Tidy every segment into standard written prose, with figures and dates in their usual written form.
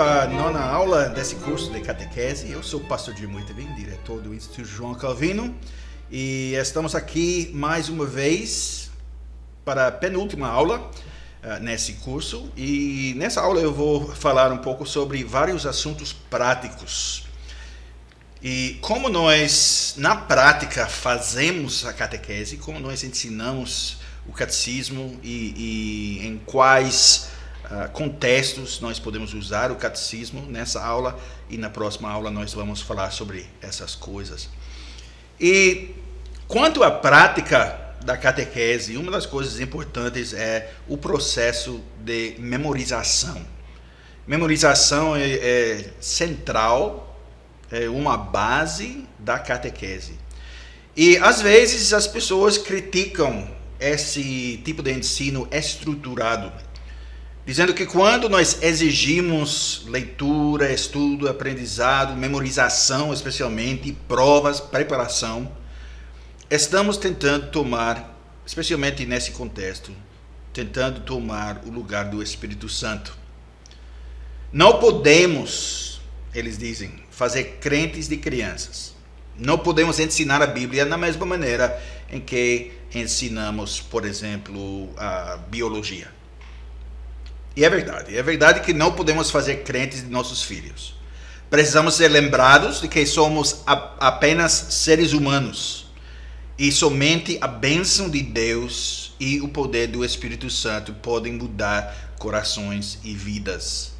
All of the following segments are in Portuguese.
à nona aula desse curso de catequese. Eu sou o pastor Jim Muitevin, diretor do Instituto João Calvino, e estamos aqui mais uma vez para a penúltima aula nesse curso. E nessa aula eu vou falar um pouco sobre vários assuntos práticos e como nós, na prática, fazemos a catequese, como nós ensinamos o catecismo e em quais contextos nós podemos usar o catecismo nessa aula, e na próxima aula nós vamos falar sobre essas coisas. E quanto à prática da catequese, uma das coisas importantes é o processo de memorização. Memorização é central, é uma base da catequese. E às vezes as pessoas criticam esse tipo de ensino estruturado, dizendo que quando nós exigimos leitura, estudo, aprendizado, memorização, especialmente, provas, preparação, estamos tentando tomar, especialmente nesse contexto, tentando tomar o lugar do Espírito Santo. Não podemos, eles dizem, fazer crentes de crianças. Não podemos ensinar a Bíblia da mesma maneira em que ensinamos, por exemplo, a biologia. E é verdade que não podemos fazer crentes de nossos filhos. Precisamos ser lembrados de que somos apenas seres humanos e somente a bênção de Deus e o poder do Espírito Santo podem mudar corações e vidas.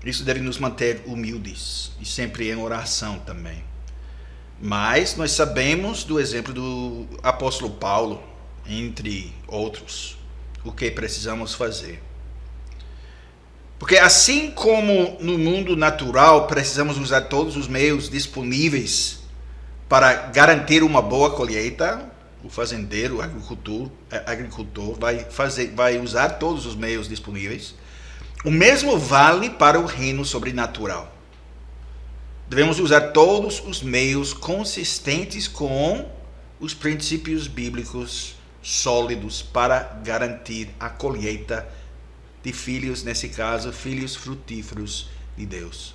Isso deve nos manter humildes e sempre em oração também. Mas nós sabemos do exemplo do apóstolo Paulo, entre outros, o que precisamos fazer. Porque assim como no mundo natural precisamos usar todos os meios disponíveis para garantir uma boa colheita, o fazendeiro, o agricultor vai usar todos os meios disponíveis. O mesmo vale para o reino sobrenatural. Devemos usar todos os meios consistentes com os princípios bíblicos sólidos para garantir a colheita de filhos, nesse caso, filhos frutíferos de Deus.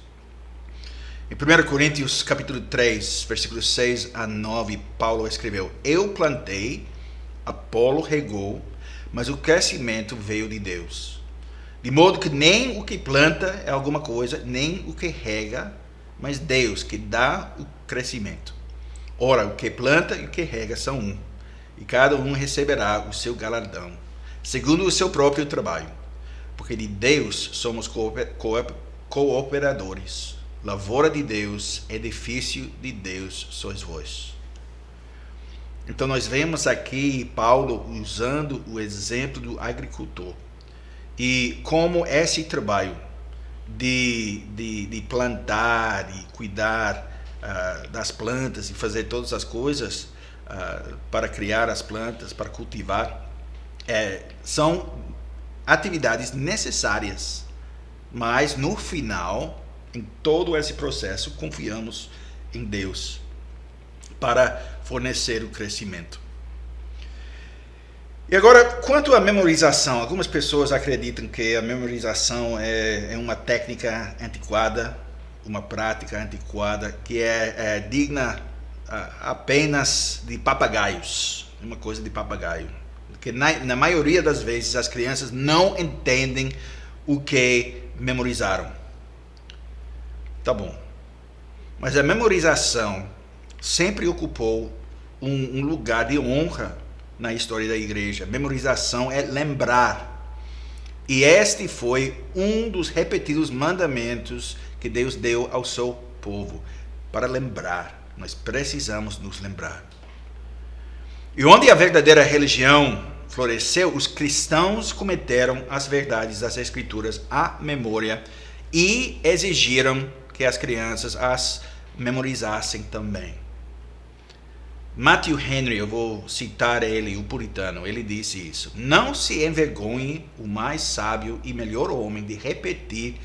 Em 1 Coríntios capítulo 3, versículos 6 a 9, Paulo escreveu: Eu plantei, Apolo regou, mas o crescimento veio de Deus. De modo que nem o que planta é alguma coisa, nem o que rega, mas Deus que dá o crescimento. Ora, o que planta e o que rega são um, e cada um receberá o seu galardão, segundo o seu próprio trabalho. Porque de Deus somos cooperadores. Lavoura de Deus, edifício de Deus sois vós. Então nós vemos aqui Paulo usando o exemplo do agricultor. E como esse trabalho de plantar e cuidar das plantas e fazer todas as coisas para criar as plantas, para cultivar, são atividades necessárias, mas no final, em todo esse processo, confiamos em Deus para fornecer o crescimento. E agora, quanto à memorização, algumas pessoas acreditam que a memorização é uma técnica antiquada, uma prática antiquada, que é digna apenas de papagaios, uma coisa de papagaio. Porque na maioria das vezes as crianças não entendem o que memorizaram. Tá bom. Mas a memorização sempre ocupou um lugar de honra na história da igreja. Memorização é lembrar. E este foi um dos repetidos mandamentos que Deus deu ao seu povo. Para lembrar. Nós precisamos nos lembrar. E onde a verdadeira religião floresceu, os cristãos cometeram as verdades das Escrituras à memória e exigiram que as crianças as memorizassem também. Matthew Henry, eu vou citar ele, o puritano, ele disse isso: Não se envergonhe o mais sábio e melhor homem de repetir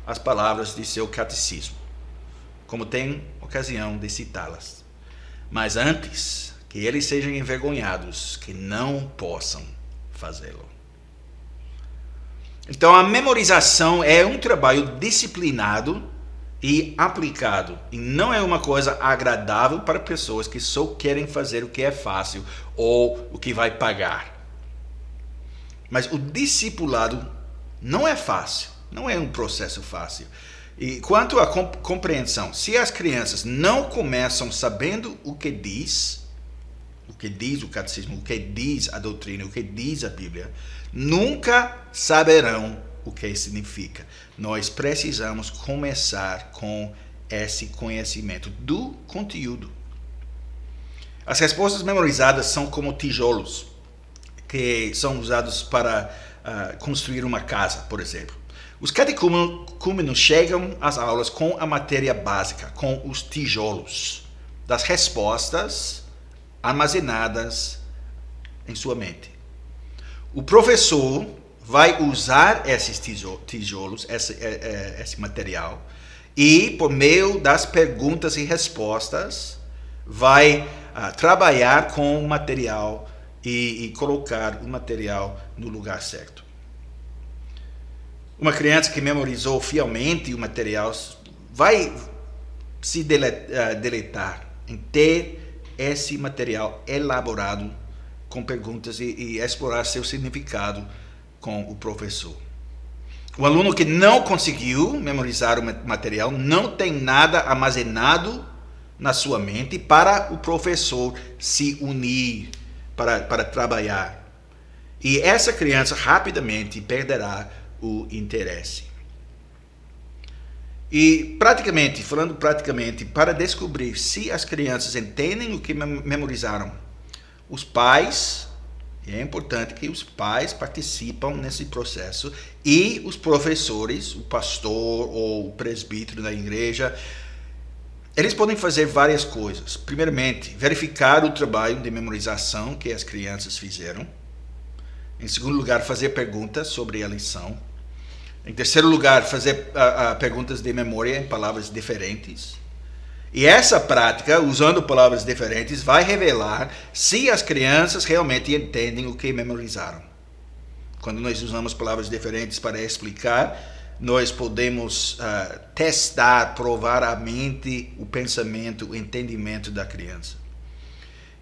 as palavras de seu catecismo, como tem ocasião de citá-las. Mas antes que eles sejam envergonhados, que não possam fazê-lo. Então a memorização é um trabalho disciplinado e aplicado. E não é uma coisa agradável para pessoas que só querem fazer o que é fácil ou o que vai pagar. Mas o discipulado não é fácil, não é um processo fácil. E quanto à compreensão, se as crianças não começam sabendo o que diz o catecismo, o que diz a doutrina, o que diz a Bíblia, nunca saberão o que significa. Nós precisamos começar com esse conhecimento do conteúdo. As respostas memorizadas são como tijolos que são usados para construir uma casa, por exemplo. Os catecúmenos chegam às aulas com a matéria básica, com os tijolos das respostas armazenadas em sua mente. O professor vai usar esses tijolos, esse material, e por meio das perguntas e respostas vai trabalhar com o material e colocar o material no lugar certo. Uma criança que memorizou fielmente o material vai se deleitar em ter esse material elaborado com perguntas e explorar seu significado com o professor. O aluno que não conseguiu memorizar o material não tem nada armazenado na sua mente para o professor se unir, para trabalhar. E essa criança rapidamente perderá o interesse. E falando praticamente, para descobrir se as crianças entendem o que memorizaram, os pais, é importante que os pais participam nesse processo, e os professores, o pastor ou o presbítero da igreja, eles podem fazer várias coisas. Primeiramente, verificar o trabalho de memorização que as crianças fizeram. Em segundo lugar, fazer perguntas sobre a lição. Em terceiro lugar, fazer perguntas de memória em palavras diferentes. E essa prática, usando palavras diferentes, vai revelar se as crianças realmente entendem o que memorizaram. Quando nós usamos palavras diferentes para explicar, nós podemos testar, provar a mente, o pensamento, o entendimento da criança.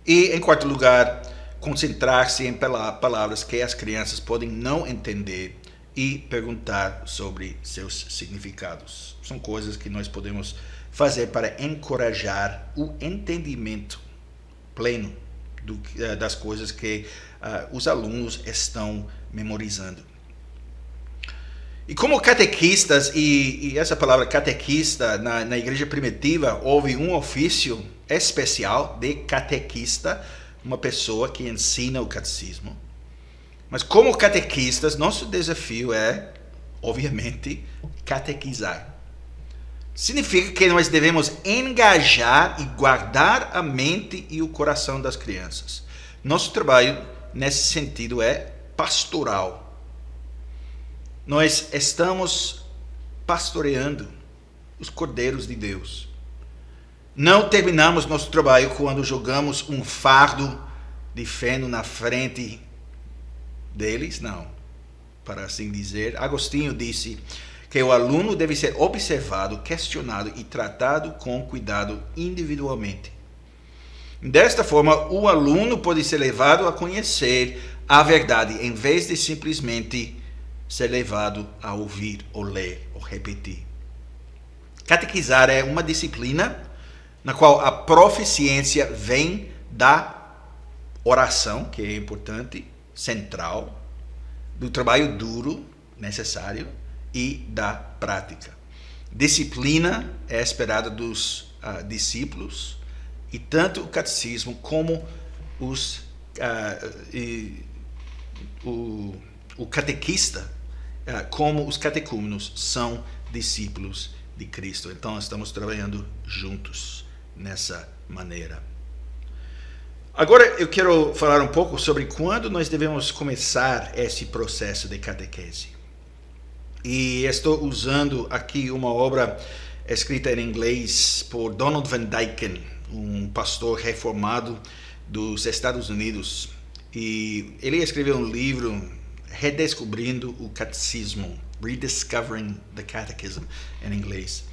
E, em quarto lugar, concentrar-se em palavras que as crianças podem não entender e perguntar sobre seus significados. São coisas que nós podemos fazer para encorajar o entendimento pleno das coisas que os alunos estão memorizando. E como catequistas, e essa palavra catequista na igreja primitiva, houve um ofício especial de catequista, uma pessoa que ensina o catecismo. Mas como catequistas, nosso desafio é, obviamente, catequizar. Significa que nós devemos engajar e guardar a mente e o coração das crianças. Nosso trabalho, nesse sentido, é pastoral. Nós estamos pastoreando os cordeiros de Deus. Não terminamos nosso trabalho quando jogamos um fardo de feno na frente deles, não. Para assim dizer, Agostinho disse que o aluno deve ser observado, questionado e tratado com cuidado individualmente. Desta forma, o aluno pode ser levado a conhecer a verdade, em vez de simplesmente ser levado a ouvir, ou ler, ou repetir. Catequizar é uma disciplina na qual a proficiência vem da oração, que é importante, central, do trabalho duro, necessário, e da prática. Disciplina é esperada dos discípulos, e tanto o catecismo como o catequista, como os catecúmenos, são discípulos de Cristo. Então, estamos trabalhando juntos nessa maneira. Agora, eu quero falar um pouco sobre quando nós devemos começar esse processo de catequese. E estou usando aqui uma obra escrita em inglês por Donald Van Dyken, um pastor reformado dos Estados Unidos. E ele escreveu um livro Redescobrindo o Catecismo, Rediscovering the Catechism, em inglês.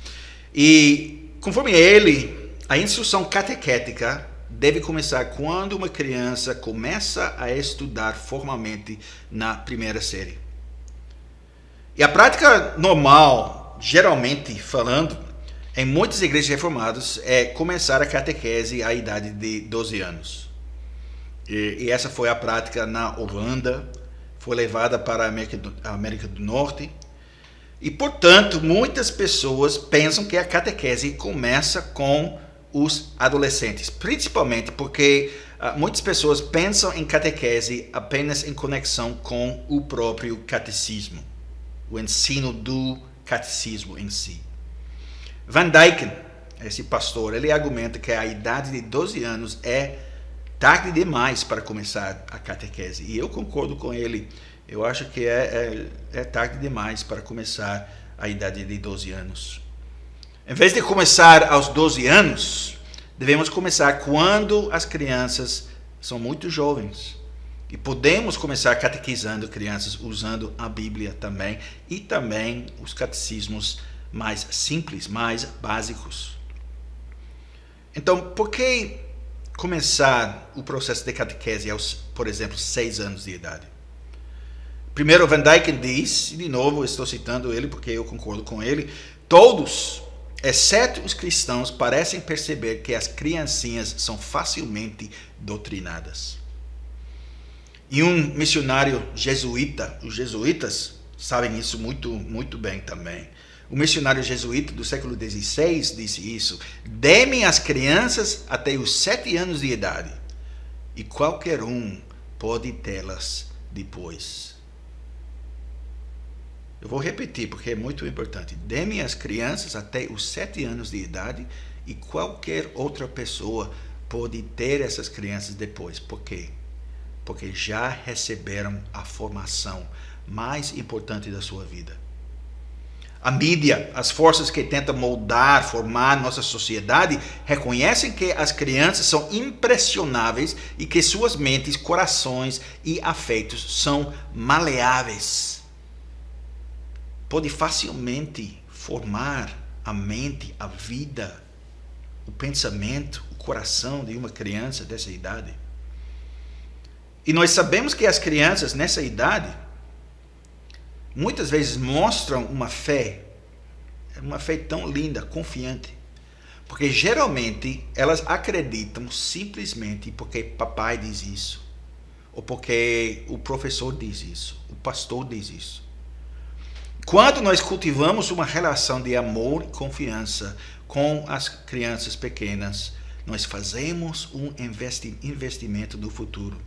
E, conforme ele, a instrução catequética deve começar quando uma criança começa a estudar formalmente na primeira série. E a prática normal, geralmente falando, em muitas igrejas reformadas, é começar a catequese à idade de 12 anos. E essa foi a prática na Holanda, foi levada para a América do Norte. E, portanto, muitas pessoas pensam que a catequese começa com os adolescentes, principalmente porque muitas pessoas pensam em catequese apenas em conexão com o próprio catecismo, o ensino do catecismo em si. Van Dijken, esse pastor, ele argumenta que a idade de 12 anos é tarde demais para começar a catequese. E eu concordo com ele. Eu acho que é tarde demais para começar a idade de 12 anos. Em vez de começar aos 12 anos, devemos começar quando as crianças são muito jovens. E podemos começar catequizando crianças usando a Bíblia também e também os catecismos mais simples, mais básicos. Então, por que começar o processo de catequese aos, por exemplo, 6 anos de idade? Primeiro, Van Dijken diz, e de novo estou citando ele porque eu concordo com ele, todos, exceto os cristãos, parecem perceber que as criancinhas são facilmente doutrinadas. E um missionário jesuíta, os jesuítas sabem isso muito bem também. O missionário jesuíta do século XVI disse isso: "Dê-me as crianças até os 7 anos de idade, e qualquer um pode tê-las depois." Eu vou repetir porque é muito importante. Dê-me as crianças até os 7 anos de idade, e qualquer outra pessoa pode ter essas crianças depois. Por quê? Porque já receberam a formação mais importante da sua vida. A mídia, as forças que tentam moldar, formar nossa sociedade, reconhecem que as crianças são impressionáveis e que suas mentes, corações e afetos são maleáveis. Pode facilmente formar a mente, a vida, o pensamento, o coração de uma criança dessa idade. E nós sabemos que as crianças nessa idade muitas vezes mostram uma fé tão linda, confiante, porque geralmente elas acreditam simplesmente porque papai diz isso, ou porque o professor diz isso, o pastor diz isso. Quando nós cultivamos uma relação de amor e confiança com as crianças pequenas, nós fazemos um investimento do futuro.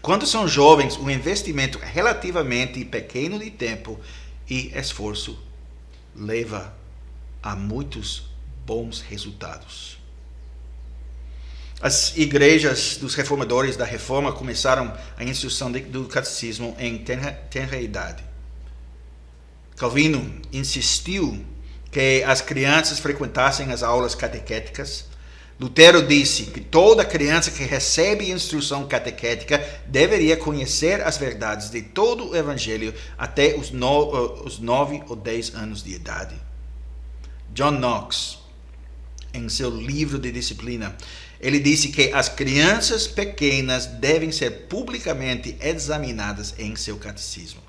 Quando são jovens, um investimento relativamente pequeno de tempo e esforço leva a muitos bons resultados. As igrejas dos reformadores da Reforma começaram a instrução do catecismo em tenra idade. Calvino insistiu que as crianças frequentassem as aulas catequéticas. Lutero disse que toda criança que recebe instrução catequética deveria conhecer as verdades de todo o Evangelho até os 9 ou 10 anos de idade. John Knox, em seu livro de disciplina, ele disse que as crianças pequenas devem ser publicamente examinadas em seu catecismo,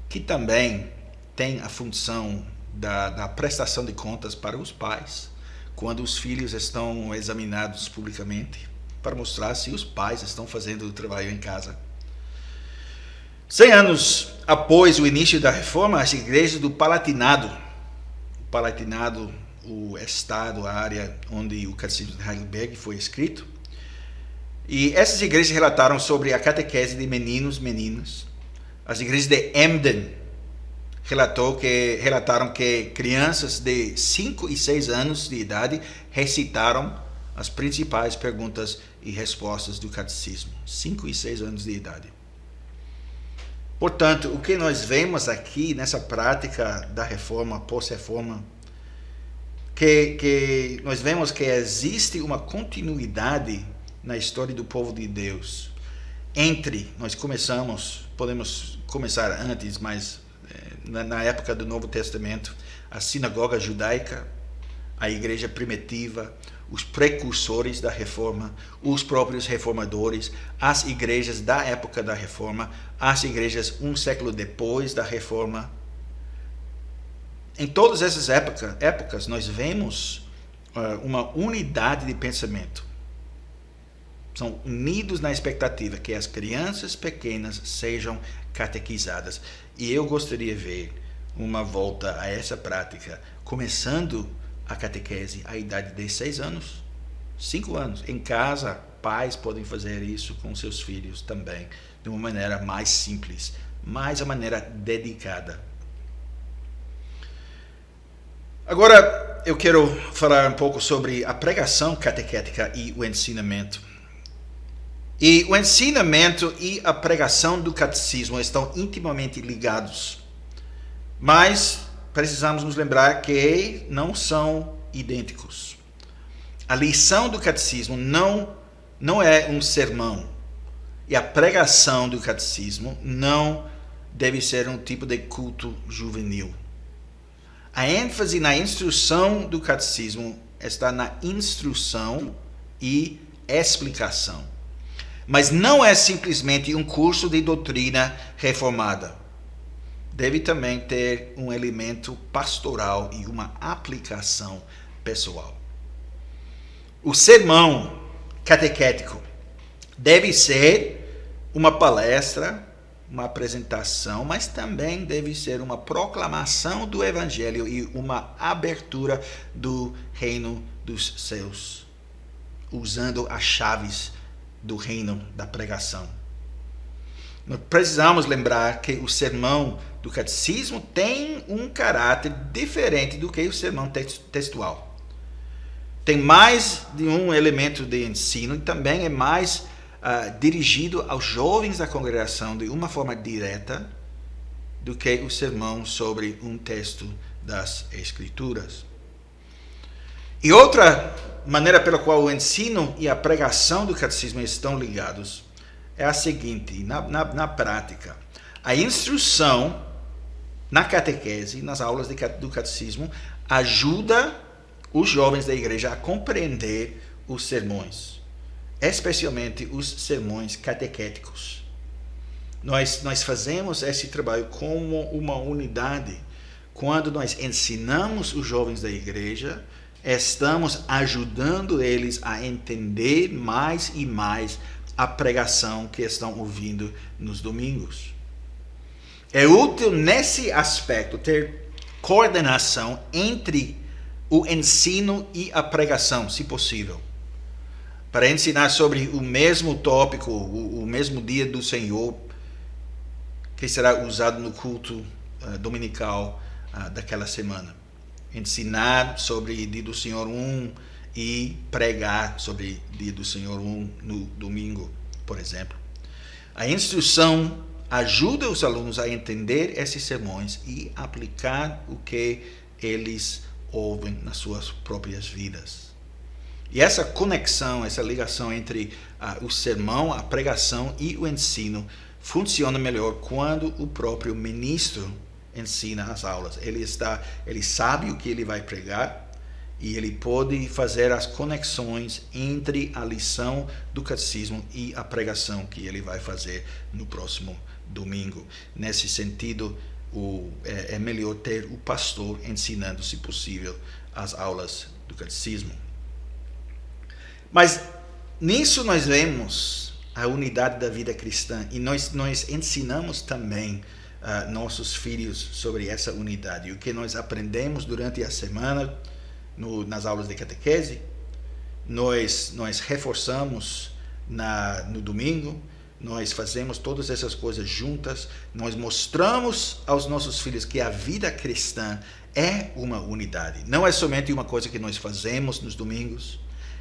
que também tem a função da prestação de contas para os pais, quando os filhos estão examinados publicamente, para mostrar se os pais estão fazendo o trabalho em casa. 100 anos após o início da Reforma, as igrejas do Palatinado, o estado, a área onde o Catecismo de Heidelberg foi escrito, e essas igrejas relataram sobre a catequese de meninos e meninas. As igrejas de Emden relataram que crianças de 5 e 6 anos de idade recitaram as principais perguntas e respostas do catecismo. 5 e 6 anos de idade. Portanto, o que nós vemos aqui nessa prática da reforma, pós-reforma, que nós vemos que existe uma continuidade na história do povo de Deus. podemos começar antes, mas na época do Novo Testamento, a sinagoga judaica, a igreja primitiva, os precursores da reforma, os próprios reformadores, as igrejas da época da reforma, as igrejas um século depois da reforma. Em todas essas épocas nós vemos uma unidade de pensamento. São unidos na expectativa que as crianças pequenas sejam catequizadas. E eu gostaria de ver uma volta a essa prática, começando a catequese à idade de 6 anos, 5 anos. Em casa, pais podem fazer isso com seus filhos também, de uma maneira mais simples, mas a maneira dedicada. Agora, eu quero falar um pouco sobre a pregação catequética e o ensinamento. E o ensinamento e a pregação do catecismo estão intimamente ligados. Mas precisamos nos lembrar que não são idênticos. A lição do catecismo não é um sermão. E a pregação do catecismo não deve ser um tipo de culto juvenil. A ênfase na instrução do catecismo está na instrução e explicação. Mas não é simplesmente um curso de doutrina reformada. Deve também ter um elemento pastoral e uma aplicação pessoal. O sermão catequético deve ser uma palestra, uma apresentação, mas também deve ser uma proclamação do Evangelho e uma abertura do reino dos céus, usando as chaves do reino da pregação. Nós precisamos lembrar que o sermão do catecismo tem um caráter diferente do que o sermão textual. Tem mais de um elemento de ensino e também é mais dirigido aos jovens da congregação de uma forma direta do que o sermão sobre um texto das Escrituras. E outra maneira pela qual o ensino e a pregação do catecismo estão ligados é a seguinte: na prática, a instrução na catequese, nas aulas do catecismo, ajuda os jovens da igreja a compreender os sermões, especialmente os sermões catequéticos. Nós fazemos esse trabalho como uma unidade. Quando nós ensinamos os jovens da igreja, estamos ajudando eles a entender mais e mais a pregação que estão ouvindo nos domingos. É útil nesse aspecto ter coordenação entre o ensino e a pregação, se possível. Para ensinar sobre o mesmo tópico, o mesmo dia do Senhor, que será usado no culto dominical daquela semana. Ensinar sobre dia do Senhor 1 e pregar sobre dia do Senhor 1 no domingo, por exemplo. A instrução ajuda os alunos a entender esses sermões e aplicar o que eles ouvem nas suas próprias vidas. E essa conexão, essa ligação entre o sermão, a pregação e o ensino funciona melhor quando o próprio ministro ensina as aulas. Ele sabe o que ele vai pregar e ele pode fazer as conexões entre a lição do catecismo e a pregação que ele vai fazer no próximo domingo. Nesse sentido, é melhor ter o pastor ensinando, se possível, as aulas do catecismo. Mas nisso nós vemos a unidade da vida cristã e nós ensinamos também nossos filhos sobre essa unidade. O que nós aprendemos durante a semana nas aulas de catequese, nós reforçamos no domingo. Nós fazemos todas essas coisas juntas. Nós mostramos aos nossos filhos que a vida cristã é uma unidade. Não é somente uma coisa que nós fazemos nos domingos,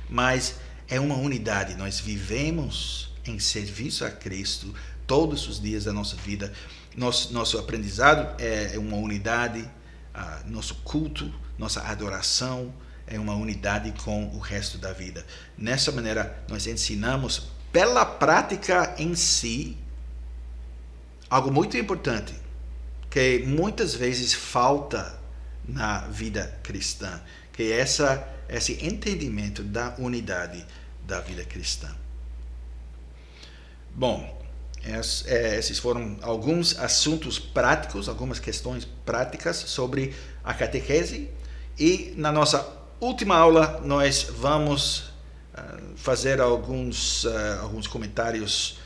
mas é uma unidade. Nós vivemos em serviço a Cristo todos os dias da nossa vida. Nosso aprendizado é uma unidade. Nosso culto, nossa adoração é uma unidade com o resto da vida. Nessa maneira, nós ensinamos pela prática em si, algo muito importante, que muitas vezes falta na vida cristã, que é esse entendimento da unidade da vida cristã. Bom, esses foram alguns assuntos práticos, algumas questões práticas sobre a catequese. E na nossa última aula nós vamos fazer alguns comentários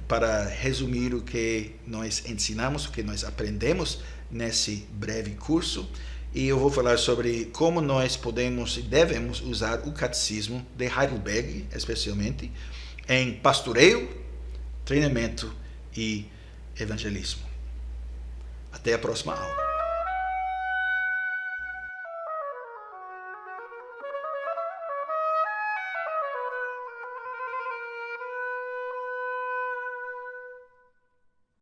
para resumir o que nós ensinamos, o que nós aprendemos nesse breve curso. E eu vou falar sobre como nós podemos e devemos usar o catecismo de Heidelberg, especialmente, em pastoreio, treinamento e evangelismo. Até a próxima aula.